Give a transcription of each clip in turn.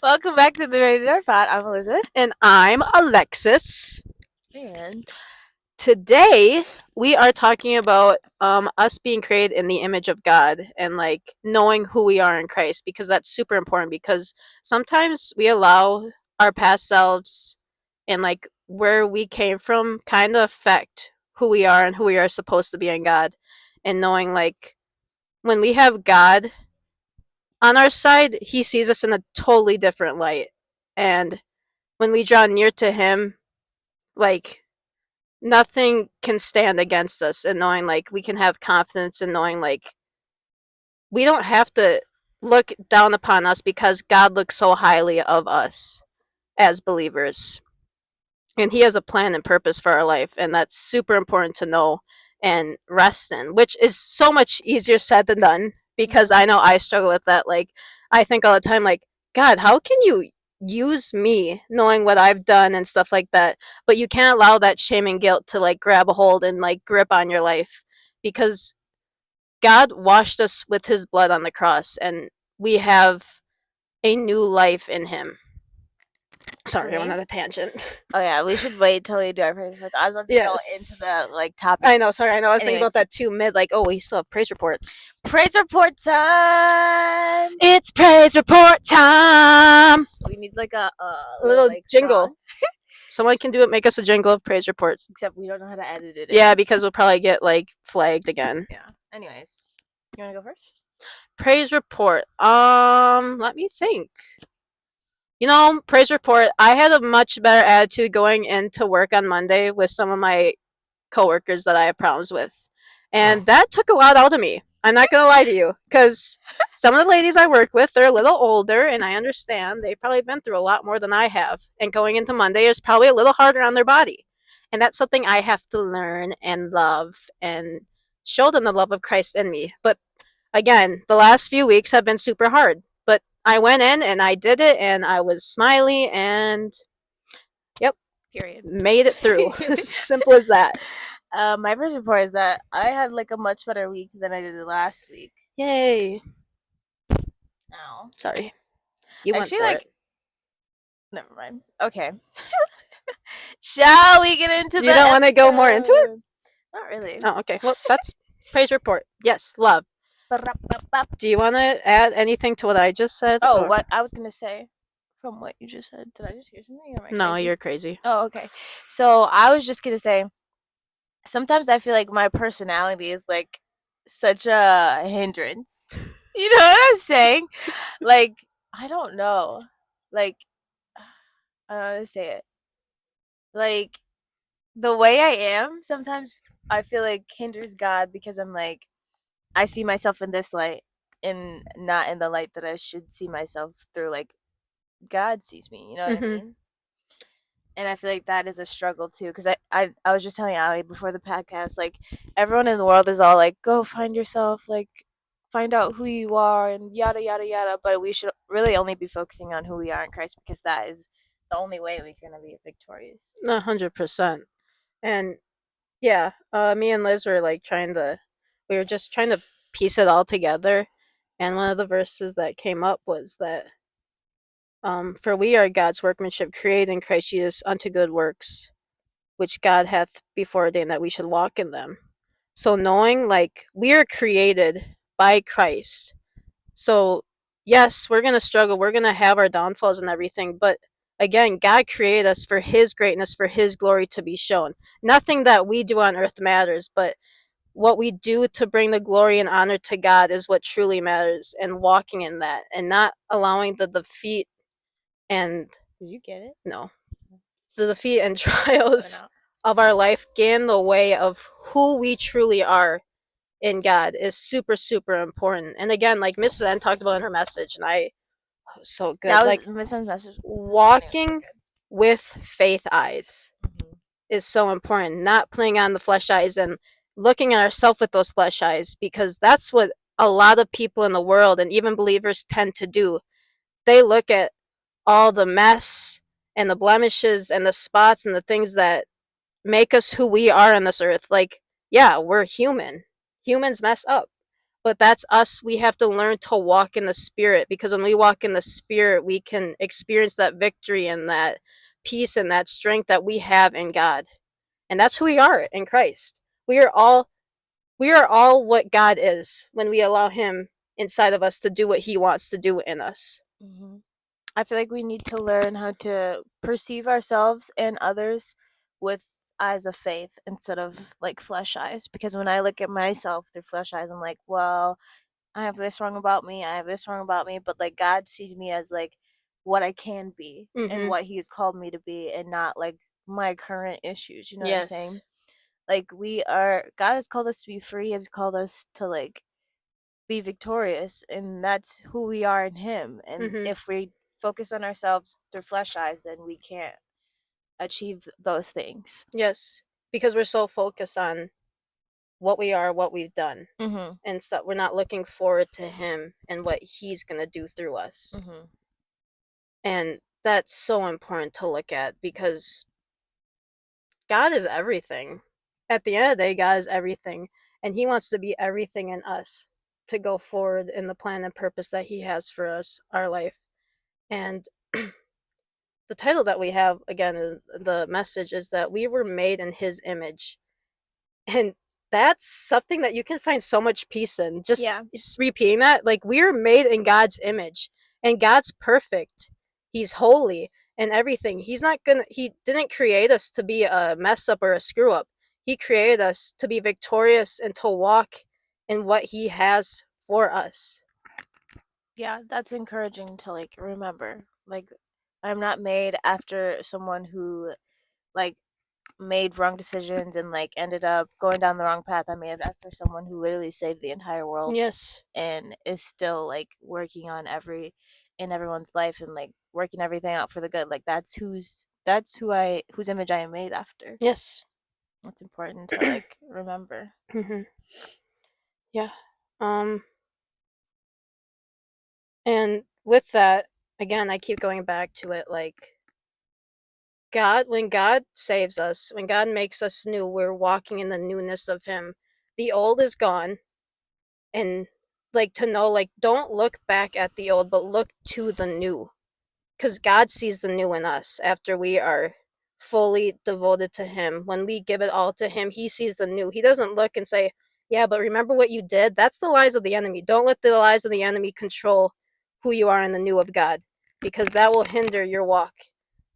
Welcome back to the Radar Pod. I'm Elizabeth. And I'm Alexis. And Today we are talking about us being created in the image of God and like knowing who we are in Christ, because that's super important, because sometimes we allow our past selves and like where we came from kind of affect who we are and who we are supposed to be in God. And knowing like when we have God on our side, he sees us in a totally different light. And when we draw near to him, like nothing can stand against us, and knowing like we can have confidence in knowing like we don't have to look down upon us because God looks so highly of us as believers. And he has a plan and purpose for our life, and that's super important to know and rest in, which is so much easier said than done, because I know I struggle with that. Like I think all the time like, God, how can you use me knowing what I've done and stuff like that? But you can't allow that shame and guilt to like grab a hold and like grip on your life, because God washed us with his blood on the cross, and we have a new life in him. Sorry, I went on a tangent. oh yeah, we should wait till we do our praise reports. I was about to go into Yes. the topic. I know, sorry, I know. I was thinking Anyways, about that too mid, like, oh, we still have praise reports. praise report time. It's praise report time! We need like a little like jingle. song, Someone can do it, make us a jingle of praise report. except we don't know how to edit it. Yeah, because we'll probably get, like, flagged again. Yeah. Anyways, you wanna go first? Praise report. Let me think. You know, praise report, I had a much better attitude going into work on Monday with some of my coworkers that I have problems with. And that took a lot out of me. I'm not gonna lie to you, because some of the ladies I work with, they're a little older, and I understand they've probably been through a lot more than I have. And going into Monday is probably a little harder on their body. And that's something I have to learn and love and show them the love of Christ in me. But again, the last few weeks have been super hard. But I went in and I did it, and I was smiley, and yep, Period. made it through. Simple as that. My first report is that I had like a much better week than I did last week. Yay. Now, Sorry. You went actually, for like, it. never mind. Okay. Shall we get into You don't want to go more into it? Not really. Oh, okay. Well, that's praise report. Yes, love. Do you want to add anything to what I just said? Oh, or- what I was gonna say from what you just said. Did I just hear something? Or am I No, crazy? you're crazy. Oh, okay. So I was just gonna say, sometimes I feel like my personality is like such a hindrance. You know what I'm saying? Like, I don't know. Like, I don't know how to say it. Like, the way I am, sometimes I feel like hinders God, because I'm like, I see myself in this light and not in the light that I should see myself through, like God sees me, you know what I Mm-hmm. mean? And I feel like that is a struggle too, because I was just telling Ali before the podcast, like, everyone in the world is all like, go find yourself, like, find out who you are, and yada yada yada, but we should really only be focusing on who we are in Christ, because that is the only way we're gonna be victorious. 100%. And yeah, me and Liz were like we were just trying to piece it all together. And one of the verses that came up was that, for we are God's workmanship, created in Christ Jesus unto good works, which God hath before ordained that we should walk in them. So knowing like we are created by Christ. So yes, we're gonna struggle, we're gonna have our downfalls and everything, but again, God created us for his greatness, for his glory to be shown. Nothing that we do on earth matters, but what we do to bring the glory and honor to God is what truly matters, and walking in that and not allowing the defeat and Did you get it? no, the defeat and trials of our life get in the way of who we truly are in God is super, super important. And again, like Mrs. N talked about in her message, and I so good. That was Like Miss N's message. walking with faith eyes Mm-hmm. is so important. Not playing on the flesh eyes and looking at ourselves with those flesh eyes, because that's what a lot of people in the world and even believers tend to do. They look at all the mess and the blemishes and the spots and the things that make us who we are on this earth. Like, yeah, we're human. Humans mess up. but that's us. We have to learn to walk in the Spirit, because when we walk in the Spirit, we can experience that victory and that peace and that strength that we have in God. And that's who we are in Christ. We are all what God is when we allow him inside of us to do what he wants to do in us. Hmm. I feel like we need to learn how to perceive ourselves and others with eyes of faith instead of like flesh eyes. Because when I look at myself through flesh eyes, I'm like, well, I have this wrong about me. I have this wrong about me. But like God sees me as like what I can be and Mm-hmm. what He has called me to be, and not like my current issues. You know what I'm saying? Yes. Like God has called us to be free. Has called us to like be victorious, and that's who we are in Him. And Mm-hmm. if we focus on ourselves through flesh eyes, then we can't achieve those things. Yes. Because we're so focused on what we are, what we've done, Mm-hmm. and stuff. We're not looking forward to him and what he's going to do through us. Mm-hmm. And that's so important to look at, because God is everything. At the end of the day, God is everything. And he wants to be everything in us to go forward in the plan and purpose that he has for us, our life. And the title that we have, again, the message is that we were made in his image. And that's something that you can find so much peace in. Yeah. Just repeating that, like, we're made in God's image, and God's perfect. He's holy and everything. He didn't create us to be a mess up or a screw up. He created us to be victorious and to walk in what he has for us. Yeah, that's encouraging to like remember. Like, I'm not made after someone who like made wrong decisions and like ended up going down the wrong path. I'm made after someone who literally saved the entire world Yes. and is still like working on everyone's life and like working everything out for the good. Like that's whose image I am made after. Yes. That's important to like remember. Hmm. Yeah. Um and with that, again, I keep going back to it, like, when God saves us, when God makes us new, we're walking in the newness of him. The old is gone, and, like, to know, like, don't look back at the old, but look to the new, cuz God sees the new in us after we are fully devoted to him. When we give it all to him, he sees the new. He doesn't look and say, "Yeah, but remember what you did?" That's the lies of the enemy. Don't let the lies of the enemy control who you are in the new of God, because that will hinder your walk.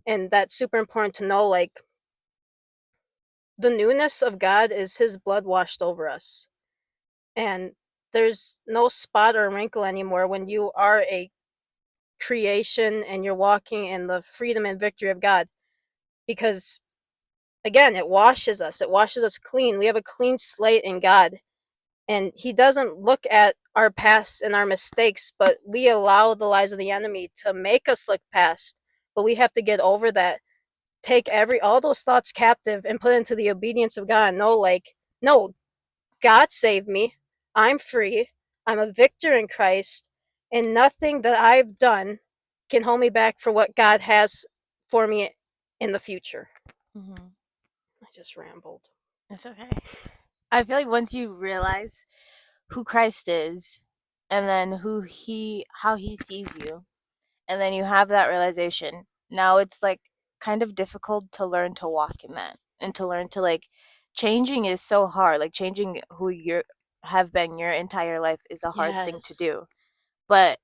And that's super important to know, like, the newness of God is his blood washed over us. And there's no spot or wrinkle anymore when you are a creation and you're walking in the freedom and victory of God. Because, again, it washes us. It washes us clean. We have a clean slate in God. And he doesn't look at our past and our mistakes, but we allow the lies of the enemy to make us look past. But we have to get over that, take all those thoughts captive and put into the obedience of God. No, God saved me. I'm free. I'm a victor in Christ, and nothing that I've done can hold me back for what God has for me in the future. Mm-hmm. I just rambled. It's okay. I feel like once you realize who Christ is, and then how he sees you, and then you have that realization, now it's like kind of difficult to learn to walk in that and to learn to like changing is so hard. Like changing who you have been your entire life is a hard thing to Yes. do. But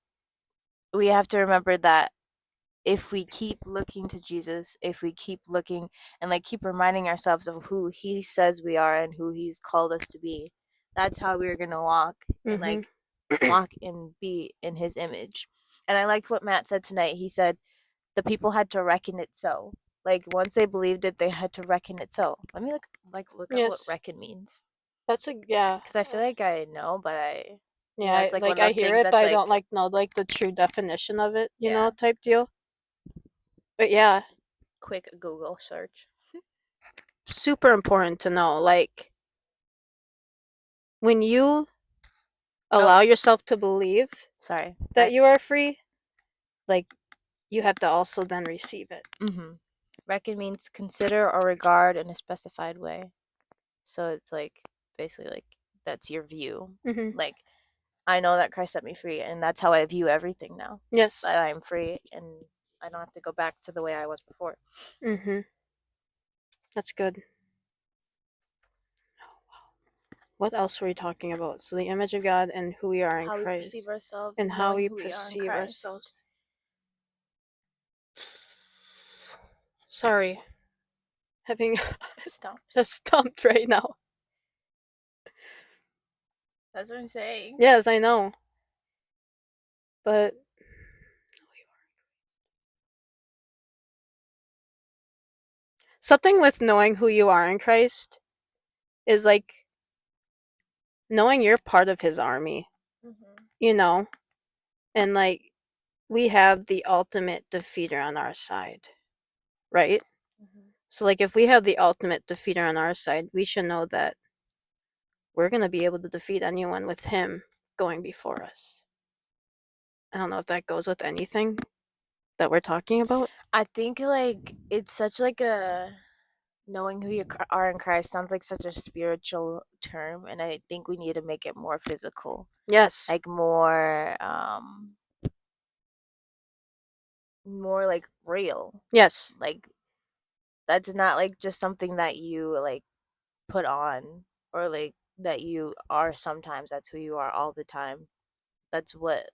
we have to remember that if we keep looking to Jesus, if we keep looking and like keep reminding ourselves of who he says we are and who he's called us to be, that's how we're going to walk and Mm-hmm. like walk and be in his image. And I liked what Matt said tonight. He said the people had to reckon it so. Like once they believed it, they had to reckon it so. Let me look up what Yes. reckon means, Yeah. because I feel like I know, but Yeah, it's like one like, of I those hear things it, but that's I like, don't, like, know, like, the true definition of it, yeah, type deal. But yeah, quick Google search. super important to know, like, when you allow Oh, yourself to believe sorry. that you are free, like, you have to also then receive it. Mm-hmm. Reckon means consider or regard in a specified way. So it's like basically like that's your view. Mm-hmm. Like I know that Christ set me free, and that's how I view everything now. Yes. That I'm free, and I don't have to go back to the way I was before. Mm-hmm. That's good. What else were we talking about? So the image of God and who we are in How we Christ. perceive ourselves, And and how knowing we who we are in perceive Christ. ourselves. Sorry. Having Stumped. stumped right now. That's what I'm saying. Yes, I know. But something with knowing who you are in Christ is like knowing you're part of his army, you know? And like we have the ultimate defeater on our side, right? So like if we have the ultimate defeater on our side, we should know that we're going to be able to defeat anyone with him going before us. I don't know if that goes with anything that we're talking about. I think like it's such like a knowing who you are in Christ sounds like such a spiritual term, and I think we need to make it more physical, Yes. like more like real. Yes. Like that's not like just something that you like put on, or like that you are sometimes. That's who you are all the time. That's what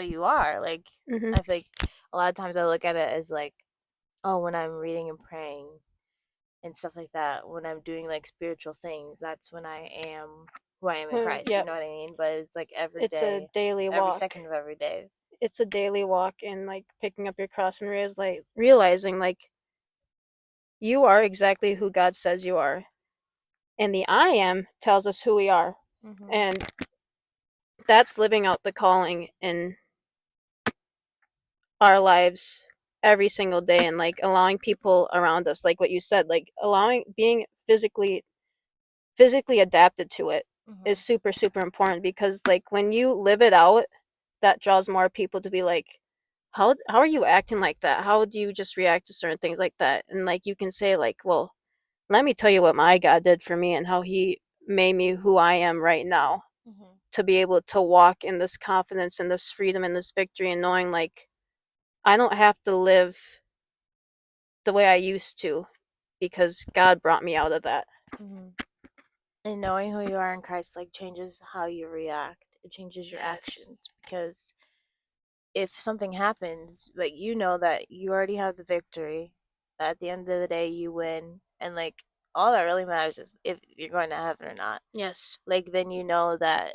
you are. Like Mm-hmm. I feel like a lot of times I look at it as like, oh, when I'm reading and praying and stuff like that, when I'm doing like spiritual things, that's when I am who I am in Christ. Yeah. You know what I mean? But it's like every It's a day, daily every walk. second of every day. It's a daily walk and like picking up your cross and realizing like you are exactly who God says you are. And the I am tells us who we are. Mm-hmm. And that's living out the calling in our lives every single day and like allowing people around us, like what you said, like allowing being physically adapted to it is super, super important, because like when you live it out, that draws more people to be like, how are you acting like that? How do you just react to certain things like that? And like you can say like, well, let me tell you what my God did for me and how he made me who I am right now, to be able to walk in this confidence and this freedom and this victory, and knowing like I don't have to live the way I used to because God brought me out of that. Mm-hmm. And knowing who you are in Christ like changes how you react. It changes your actions, because if something happens, like you know that you already have the victory, that at the end of the day you win, and like all that really matters is if you're going to heaven or not. Yes. Like then you know that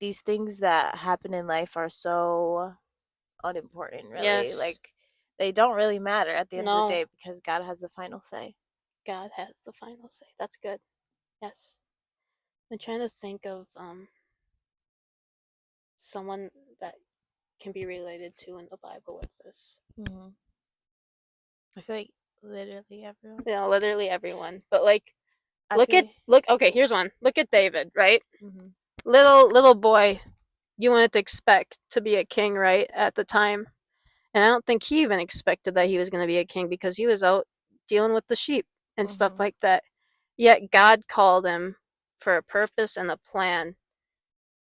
these things that happen in life are so unimportant, really. Yes. Like they don't really matter at the end of No. the day, because God has the final say. God has the final say. That's good. Yes. I'm trying to think of someone that can be related to in the Bible with this. Mm-hmm. I feel like literally everyone. You know, literally everyone. But like, I look feel. look. Okay, here's one. Look at David, right? Mm-hmm. Little boy. You wouldn't expect to be a king, right? At the time, and I don't think he even expected that he was going to be a king, because he was out dealing with the sheep and stuff Mm-hmm. like that. Yet God called him for a purpose and a plan,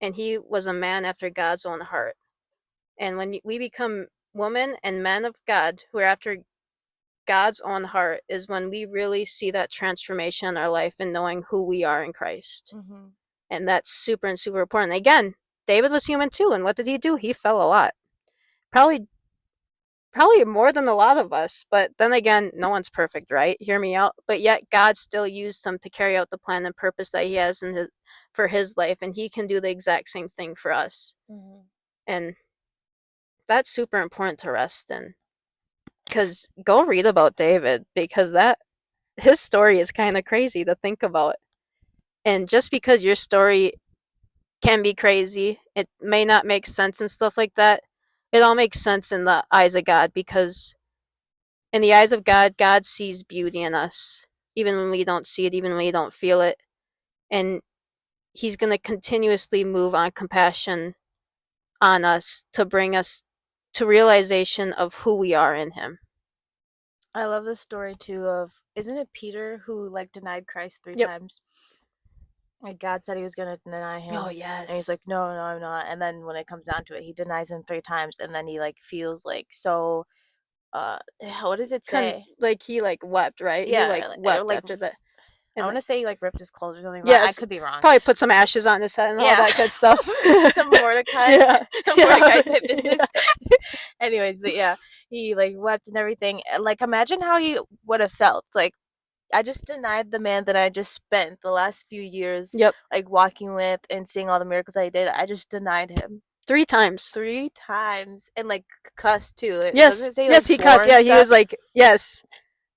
and he was a man after God's own heart. And when we become women and men of God who are after God's own heart, is when we really see that transformation in our life and knowing who we are in Christ. Mm-hmm. And that's super and super important. Again, David was human too, and what did he do? He fell a lot. Probably more than a lot of us, but then again, no one's perfect, right? Hear me out. But yet God still used them to carry out the plan and purpose that he has in his for his life, and he can do the exact same thing for us. Mm-hmm. And that's super important to rest in. Cuz go read about David, because that his story is kind of crazy to think about. And just because your story can be crazy, it may not make sense and stuff like that, it all makes sense in the eyes of God, because in the eyes of God, God sees beauty in us, even when we don't see it, even when we don't feel it. And he's going to continuously move on compassion on us to bring us to realization of who we are in him. I love the story too of, isn't it Peter who like denied Christ 3 Yep. times? Like God said he was gonna deny Oh, him, and he's yes. like, no, no, I'm not. And then when it comes down to it, he denies him 3 times, and then he like feels like so. What does it say? Like, he, like, wept, right? He, like, Yeah, wept like after that. I And, want like, to say he like ripped his clothes or something, but I yes, could be wrong. probably put some ashes on his head and all Yeah, that good stuff. some Mordecai, Yeah. Mordecai Yeah. type Yeah. business. Anyways, but yeah, he like wept and everything. Like imagine how he would have felt. Like I just denied the man that I just spent the last few years Yep. like walking with and seeing all the miracles I did. I just denied him 3 times. 3 times and like cussed too. It Yes. doesn't say like Yes, he swore cussed. and Yeah, he stuff. was like, yes.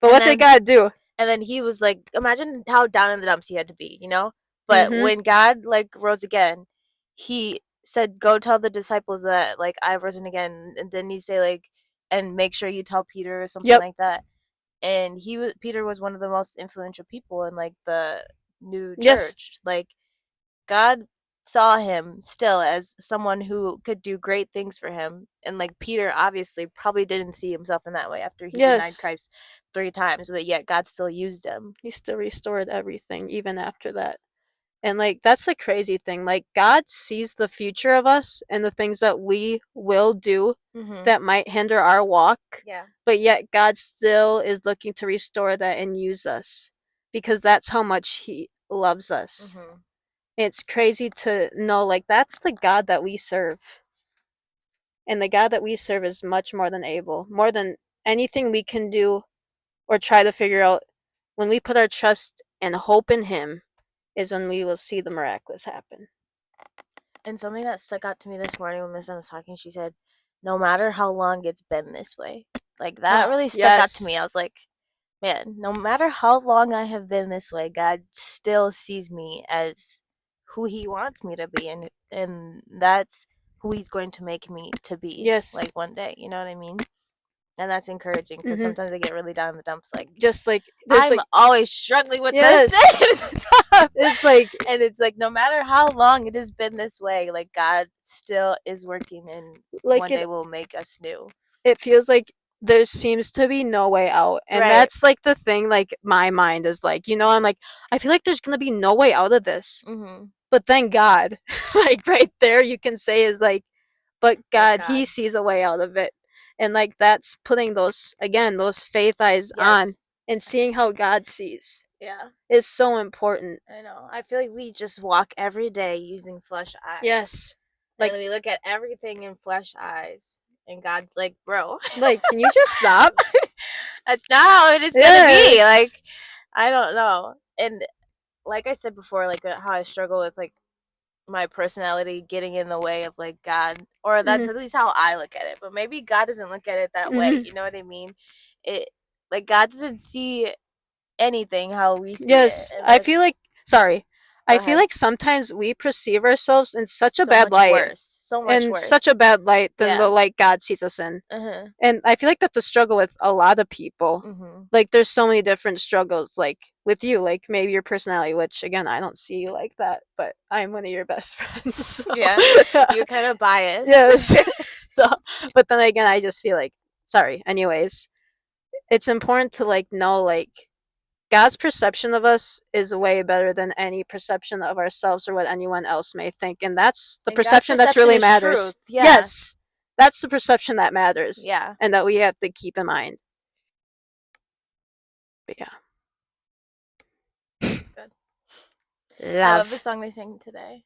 But And what they then gotta do? and then he was like, imagine how down in the dumps he had to be, you know? But Mm-hmm. when God like rose again, he said, go tell the disciples that like I've risen again. And then he say like, and make sure you tell Peter or something Yep. like that. And Peter was one of the most influential people in like the new Yes. church. Like God saw him still as someone who could do great things for him. And like Peter obviously probably didn't see himself in that way after he denied Yes. Christ 3 times, but yet God still used him. He still restored everything even after that. And, like, that's the crazy thing. Like, God sees the future of us and the things that we will do Mm-hmm. that might hinder our walk, Yeah. but yet God still is looking to restore that and use us because that's how much He loves us. Mm-hmm. It's crazy to know, like, that's the God that we serve. And the God that we serve is much more than able, more than anything we can do or try to figure out. When we put our trust and hope in Him, is when we will see the miraculous happen. And something that stuck out to me this morning when Miss Anna was talking, she said, no matter how long it's been this way. Like that Oh, really stuck out to yes. me. I was like, man, no matter how long I have been this way, God still sees me as who he wants me to be, and that's who he's going to make me to be Yes. like one day, you know what I mean? And that's encouraging because Mm-hmm. sometimes I get really down in the dumps like Just like there's I'm like always struggling with yes, this. It's tough. it's like And it's like no matter how long it has been this way, like God still is working and like one day will make us new. it feels like there seems to be no way out, and Right. that's like the thing. Like my mind is like, I'm like, I feel like there's gonna be no way out of this, Mm-hmm. but then God, like right there, you can say is like, but But God, He God. sees a way out of it, and like that's putting those faith eyes on Yes. and seeing how God sees Yeah. is so important. I know. I feel like we just walk every day using flesh eyes. Yes, And like we look at everything in flesh eyes. And God's like, bro, can you just stop? that's not how it is gonna be. Like, Yes. I don't know. And like I said before, like how I struggle with like my personality getting in the way of like God, or that's Mhm. at least how I look at it. But maybe God doesn't look at it that way. Mhm. You know what I mean? It like God doesn't see anything how we see it, Yes, and I that's feel like sorry. go I feel ahead. like sometimes we perceive ourselves in such a So bad much light, worse. So much in such a worse. bad light than the Yeah. light God sees us in. Uh-huh. And I feel like that's a struggle with a lot of people. Mhm. Like there's so many different struggles like with you, like maybe your personality, which again, I don't see you like that, but I'm one of your best friends. So. Yeah. You're kind of biased. Yes. So, but then again, I just feel like sorry. Anyways, it's important to like know like God's perception of us is way better than any perception of ourselves or what anyone else may think. And that's the And God's perception that perception really is matters. truth. Yeah. Yes, that's the perception that matters Yeah. and that we have to keep in mind. But yeah. That's good. I love the Love. song they sang today.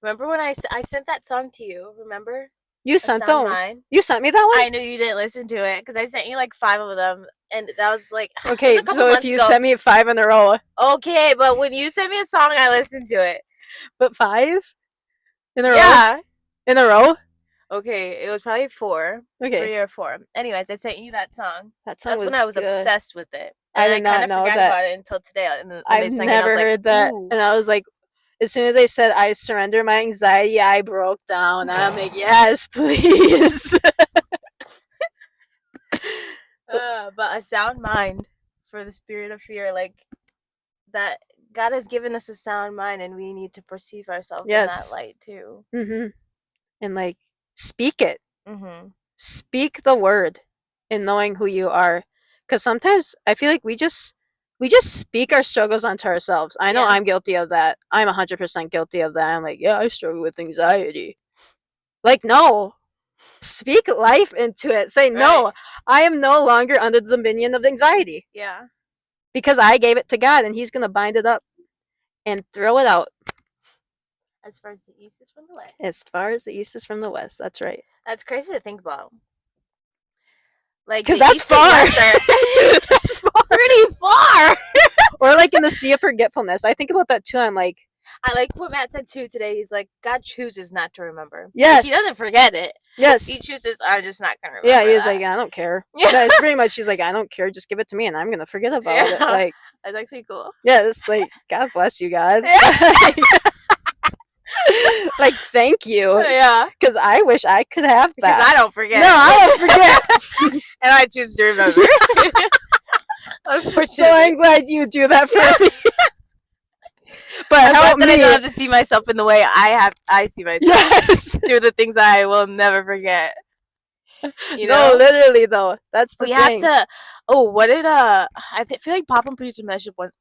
Remember when I sent that song to you? Remember? You A sent Sound that one. Mind. You sent me that one? I knew you didn't listen to it because I sent you like 5 of them, and that was like it was Okay, a couple so if months you ago. sent me 5 in a row, Okay, but when you sent me a song, I listened to it. but 5 in a row? Yeah. In a row? Okay, it was probably 4, Okay. 3 or 4. Anyways, I sent you that song. That song That's when was I was good. obsessed with it, I and did I not kind of know forgot that. about it until today. And when they I've sang it, I was never like, heard that. "Ooh." And I was like, as soon as they said I surrender my anxiety, I broke down. I'm like, yes, please. But a sound mind for the spirit of fear, like that. God has given us a sound mind, and we need to perceive ourselves in that Yes. light too. And like, speak it. Mm-hmm. Speak the word in knowing who you are. Because sometimes I feel like we we just speak our struggles onto ourselves. I know Yeah. I'm guilty of that. I'm 100% guilty of that. I'm like, yeah, I struggle with anxiety. Like, no. Speak life into it. Say, no, Right. I am no longer under the dominion of anxiety Yeah. because I gave it to God and He's going to bind it up and throw it out As far as the east is from the west. as far as the east is from the west. That's right. That's crazy to think about. Like Because the that's east and far. west are That's far. pretty far. Or like in the sea of forgetfulness. I think about that too. I'm like, I like what Matt said too today. He's like, God chooses not to remember. yes. He doesn't forget it. Yes. He chooses, I'm just not gonna remember. Yeah, he was that. like, I don't care. Yeah. Yeah, it's pretty much, she's like, I don't care. Just give it to me and I'm going to forget about it. Yeah. Like, That's actually cool. yeah, it's like, God bless you, God. Yeah. Like, thank you. Yeah. Because I wish I could have Because that. I don't forget. No, I don't forget. And I choose to remember. Unfortunately. So I'm glad you do that for me. But I'm help glad that I me. don't have to see myself in the way I see myself. Yes. Through the things I will never forget. You know? No, literally though. That's the we thing. have to. Oh, what did feel like Papa preached a message one.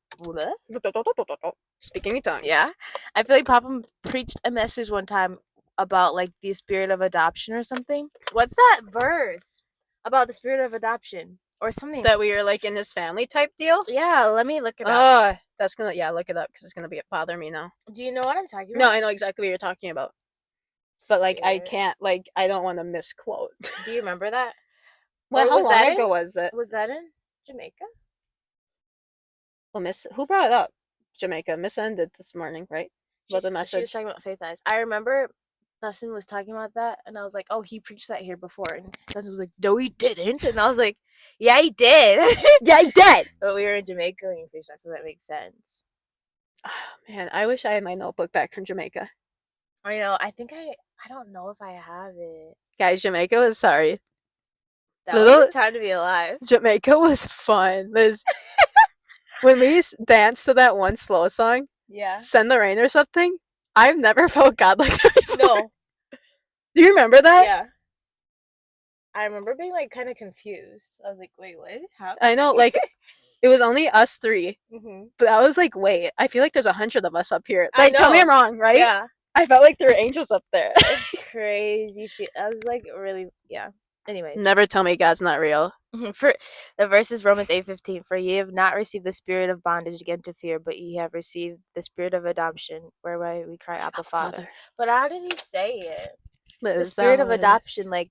Speaking in tongues. Yeah, I feel like Papa preached a message one time about like the spirit of adoption or something. What's that verse about the spirit of adoption or something? That we are like in his family type deal. Yeah, let me look it up. Oh, that's gonna look it up because it's gonna bother me now. Do you know what I'm talking No, about? I know exactly what you're talking about. But like I Spirit. can't I don't want to misquote. Do you remember that? Well, Or how was long that ago in- was it? Was that in Jamaica? Well, who brought it up? Jamaica. Miss ended this morning, right? About the She was message. talking about faith eyes. I remember Dustin was talking about that, and I was like, "Oh, he preached that here before." And Dustin was like, "No, he didn't." And I was like, "Yeah, he did." Yeah, I did. But we were in Jamaica and he preached that, so that makes sense. Oh, man, I wish I had my notebook back from Jamaica. I know. I think I don't know if I have it. Guys, Jamaica was sorry. That was a time to be alive. Jamaica was fun. When we danced to that one slow song, Yeah. Send the Rain or something, I've never felt God like that before. No. Do you remember that? Yeah. I remember being like kind of confused. I was like, "Wait, what is happening?" I know, like it was only us three, Mhm. but I was like, wait, I feel like there's 100 of us up here. I Like, tell me know. I'm wrong, right? Yeah. I felt like there were angels up there. It's crazy. I was like, really, yeah. Anyways. Never tell me God's not real. For the verse is Romans 8:15. For ye have not received the spirit of bondage again to fear, but ye have received the spirit of adoption, whereby we cry, Abba, Father. But how did he say it? The spirit of adoption, like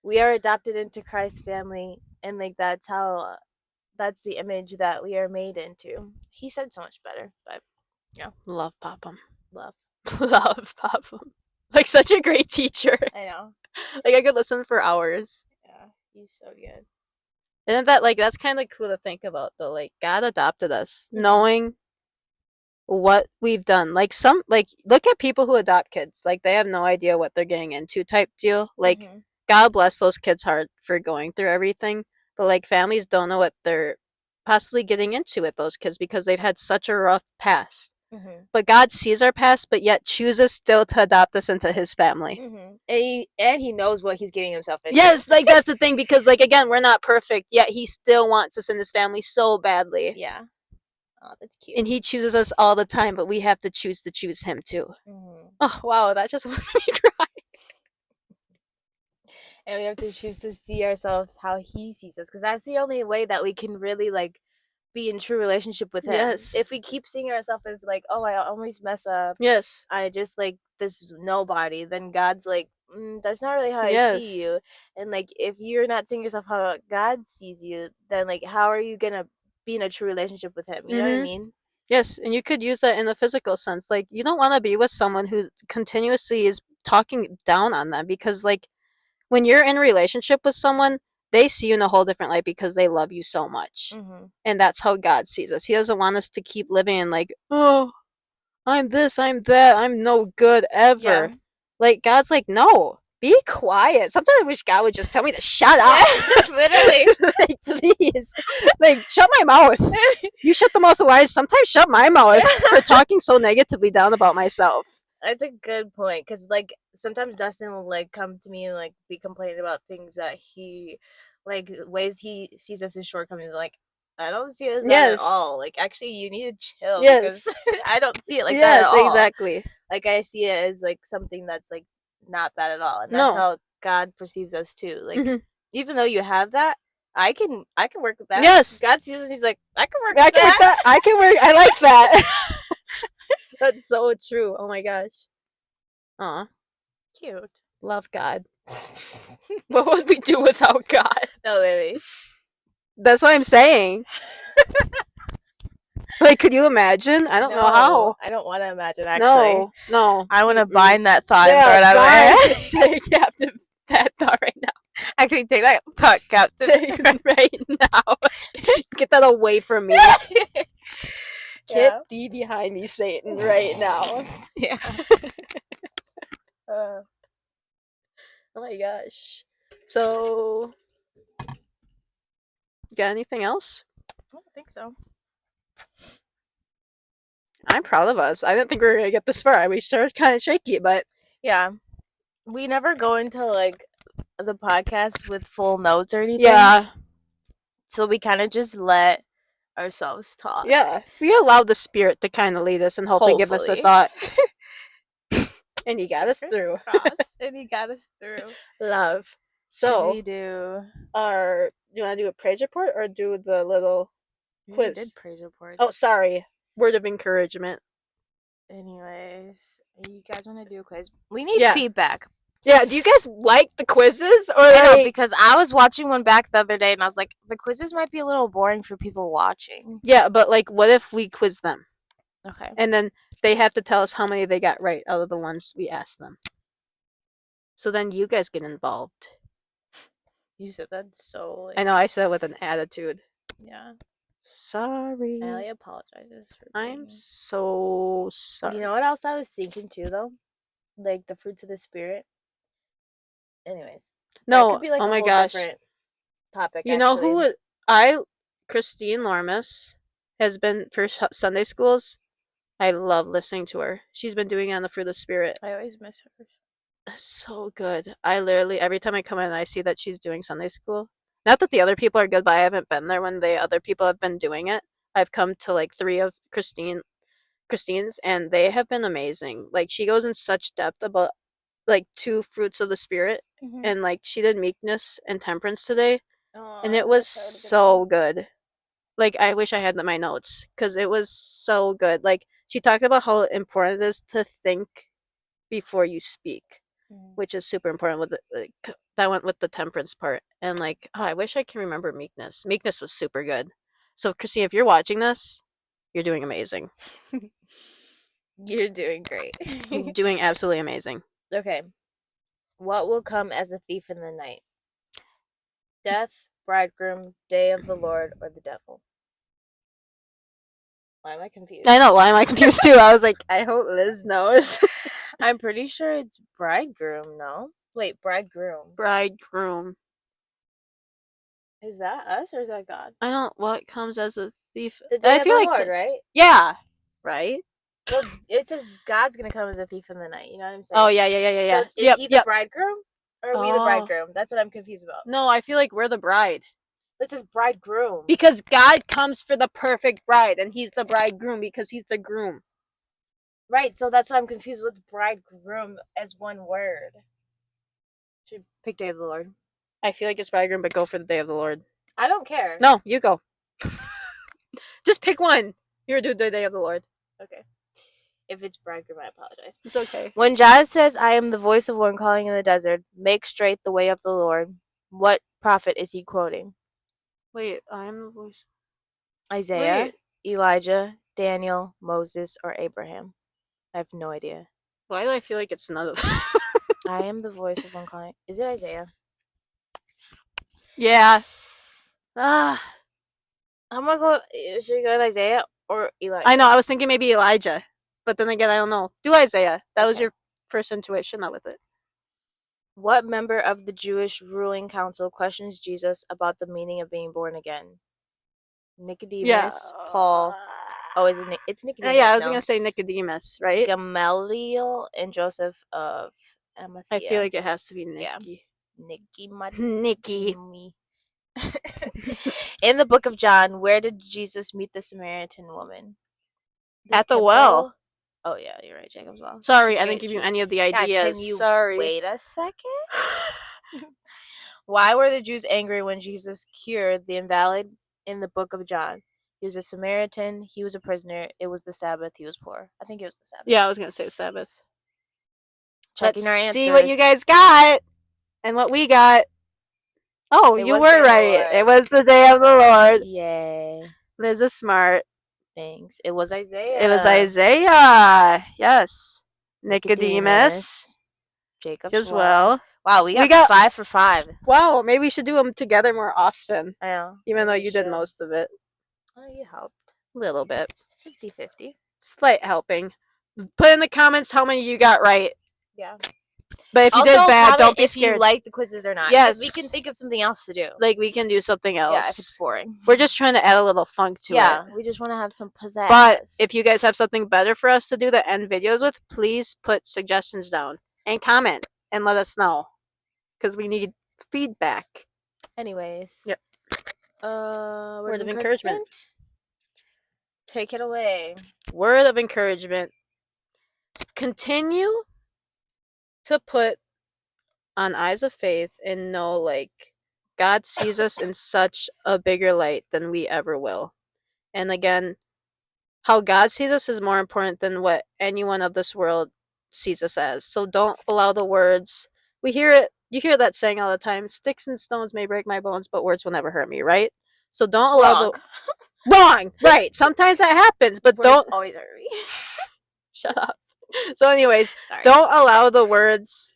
we are adopted into Christ's family, and like that's that's the image that we are made into. He said so much better, but yeah, Love Popham. love. Love Popham. Like such a great teacher. I know. Like I could listen for hours. Yeah, he's so good. Isn't that like that's kind of cool to think about though? Like God adopted us, knowing what we've done. Like look at people who adopt kids. Like they have no idea what they're getting into type deal. Like Mhm. God bless those kids' heart for going through everything. But like families don't know what they're possibly getting into with those kids because they've had such a rough past. Mhm. But God sees our past, but yet chooses still to adopt us into His family. Mhm. And he knows what he's getting himself into. Yes, like that's the thing because like again, we're not perfect, yet He still wants us in His family so badly. Yeah. Oh, that's cute. And He chooses us all the time, but we have to choose Him too. Mhm. Oh wow, that just made me cry. And we have to choose to see ourselves how he sees us, because that's the only way that we can really like be in true relationship with him. Yes. If we keep seeing ourselves as like, oh, I always mess up, Yes. I just like this nobody, then God's like, that's not really how I Yes. see you. And like if you're not seeing yourself how God sees you, then like how are you gonna be in a true relationship with him? You know what I Mhm. mean? Yes, and you could use that in the physical sense. Like you don't want to be with someone who continuously is talking down on them because like when you're in a relationship with someone, they see you in a whole different light because they love you so much. Mm-hmm. And that's how God sees us. He doesn't want us to keep living in like, oh, I'm this, I'm that, I'm no good ever. Yeah. Like God's like, no, be quiet. Sometimes I wish God would just tell me to shut up. Yeah, literally. Like please, like shut my mouth. You shut the mouth of lies. Sometimes shut my mouth for talking so negatively down about myself. That's a good point, because like sometimes Dustin will like come to me and like be complaining about things that he like ways he sees us as shortcomings. Like I don't see it as that at Yes. all. Like, actually, you need to chill Yes. because I don't see it like that at Yes, all. exactly. Like, I see it as like something that's like not bad at all, and that's No. how God perceives us too. Like, Mhm. even though you have that, I can work with that. Yes. God sees us. He's like, I can work I with can work that. that. I can work. I like that. That's so true. Oh my gosh. Aw, Cute. love God. What would we do without God? No, baby. That's what I'm saying. Like, could you imagine? I don't know how. I don't want to imagine. Actually, No, no. I want to Mm-mm. bind that thought and Yeah, throw it out of my bind. head. Take captive that thought right now. Actually, take that thought captive. Take it right now. Get that away from me. Yeah. Get thee behind me, Satan, right now. Yeah. Oh my gosh. So, got anything else? I don't think so. I'm proud of us. I didn't think we were gonna get this far. We started kind of shaky, but Yeah, we never go into like the podcast with full notes or anything. yeah, So we kind of just let ourselves talk. yeah. We allowed the spirit to kind of lead us and hopefully give us a Hopefully. thought. And he got us Fingers through. crossed, and he got us through. Love. Should So, we do? you want to do a praise report or do the little We already quiz? did praise report. Oh, sorry. Word of encouragement. Anyways, you guys want to do a quiz? We need Yeah. feedback. Yeah, do you guys like the quizzes or I know, like because I was watching one back the other day, and I was like, the quizzes might be a little boring for people watching. yeah, but like what if we quiz them Okay. and then they have to tell us how many they got right out of the ones we asked them. So then you guys get involved. You said that so. Like, I know I said it with an attitude. Yeah. Sorry. Allie apologizes for. I'm being- so sorry. You know what else I was thinking too, though? Like the fruits of the spirit. Anyways, that No, could be like oh a my whole gosh. different topic. You know actually. who Christine Lormus has been for Sunday schools. I love listening to her. She's been doing it on the Fruit of the Spirit. I always miss her. So good. I literally every time I come in, I see that she's doing Sunday school. Not that the other people are good, but I haven't been there when the other people have been doing it. I've come to like 3 of Christine's, and they have been amazing. Like she goes in such depth about like 2 fruits of the Spirit, and like she did meekness and temperance today, and it was so good. Like I wish I had my notes because it was so good. Like she talked about how important it is to think before you speak, which is super important with that went with the temperance part. And like, oh, I wish I can remember meekness. Meekness was super good. So Christine, if you're watching this, you're doing amazing. You're doing great. You're doing absolutely amazing. Okay. What will come as a thief in the night? Death, bridegroom, day of the Lord, or the devil? Why am I confused? I know. Why am I confused too? I was like, I hope Liz knows. I'm pretty sure it's bridegroom, no? Wait, bridegroom. Bridegroom. Is that us or is that God? I don't. What comes as a thief? The day I of feel the like Lord, right? Yeah. Right. Well, it says God's gonna come as a thief in the night. You know what I'm saying? Oh yeah. So is he the bridegroom, or are we the Oh. bridegroom? That's what I'm confused about. No, I feel like we're the bride. It says bridegroom. Because God comes for the perfect bride, and He's the bridegroom because He's the groom. Right, so that's why I'm confused with bridegroom as one word. Should pick day of the Lord. I feel like it's bridegroom, but go for the day of the Lord. I don't care. No, you go. Just pick one. You're do the day of the Lord. Okay. If it's bridegroom, I apologize. It's okay. When Jazz says, I am the voice of one calling in the desert, make straight the way of the Lord, what prophet is he quoting? Wait, I'm the voice. Isaiah, Wait. Elijah, Daniel, Moses, or Abraham? I have no idea. Why do I feel like it's none of them? I am the voice of one calling. Is it Isaiah? Yeah. Ah. I'm gonna go. Should we go with Isaiah or Elijah? I know, I was thinking maybe Elijah. But then again, I don't know. Do Isaiah. That was Okay. your first intuition, not with it. What member of the Jewish ruling council questions Jesus about the meaning of being born again? Nicodemus, Paul. Oh, is it? It's Nicodemus. Yeah, I was no. gonna say Nicodemus, right? Gamaliel and Joseph of Arimathea. I feel like it has to be Yeah. Nikki. Nicky, my Nikki. me. In the book of John, where did Jesus meet the Samaritan woman? At the well. temple? Oh yeah, you're right. Jacob's well. Sorry, I didn't give you any of the Yeah, ideas. can you Sorry. wait a second? Why were the Jews angry when Jesus cured the invalid in the book of John? He was a Samaritan. He was a prisoner. It was the Sabbath. He was poor. I think it was the Sabbath. Yeah, I was gonna say the Sabbath. Checking Let's our answers. see what you guys got and what we got. Oh, It you was were the right. Lord. It was the day of the Lord. Yay. Liz is smart. Thanks. It was Isaiah. It was Isaiah. Yes. Nicodemus. Nicodemus. Jacob's well. Wow, we got 5 for 5. Wow, maybe we should do them together more often. I know. Even though maybe we you did should. most of it. Oh, you helped. A little bit. 50-50. Slight helping. Put in the comments how many you got right. Yeah. But if you Also, did bad, comment don't be if scared. you like the quizzes or not. Yes. We can think of something else to do. Like, we can do something else. Yeah, if it's boring. We're just trying to add a little funk to it. Yeah, we just want to have some pizzazz. But if you guys have something better for us to do to end videos with, please put suggestions down. And comment. And let us know. Because we need feedback. Anyways. Yep. Word of encouragement. Take it away. Word of encouragement. Continue to put on eyes of faith and know, like, God sees us in such a bigger light than we ever will. And again, how God sees us is more important than what anyone of this world sees us as. So don't allow the words. We hear it. You hear that saying all the time. Sticks and stones may break my bones, but words will never hurt me, right? So don't allow Wrong! Right. Sometimes that happens, but words don't always hurt me. Shut up. So anyways, Sorry. don't allow the words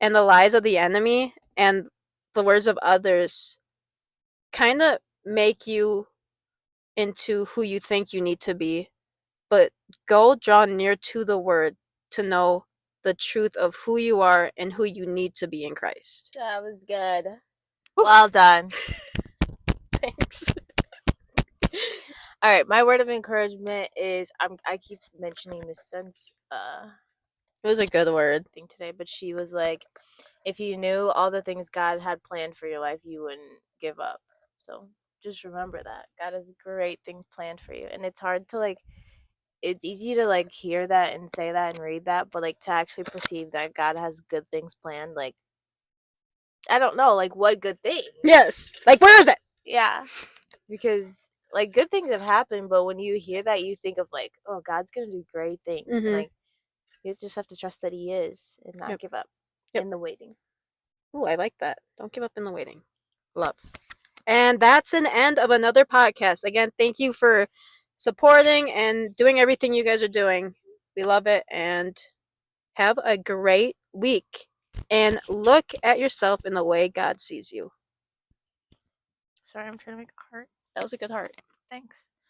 and the lies of the enemy and the words of others kind of make you into who you think you need to be, but go draw near to the word to know the truth of who you are and who you need to be in Christ. That was good. Well done. Thanks. All right, my word of encouragement is I keep mentioning Miss Sense It was a good word thing today, but she was like, if you knew all the things God had planned for your life, you wouldn't give up. So just remember that God has great things planned for you, and it's hard to like. It's easy to like hear that and say that and read that, but like to actually perceive that God has good things planned, like I don't know, like what good things? Yes. Like, where is it? Yeah, because like good things have happened, but when you hear that, you think of like, oh, God's gonna do great things. Mhm. And, like you just have to trust that He is and not give up in the waiting. Ooh, I like that. Don't give up in the waiting. Love. And that's an end of another podcast. Again, thank you for supporting and doing everything you guys are doing. We love it, and have a great week. And look at yourself in the way God sees you. Sorry, I'm trying to make a heart. That was a good heart. Thanks.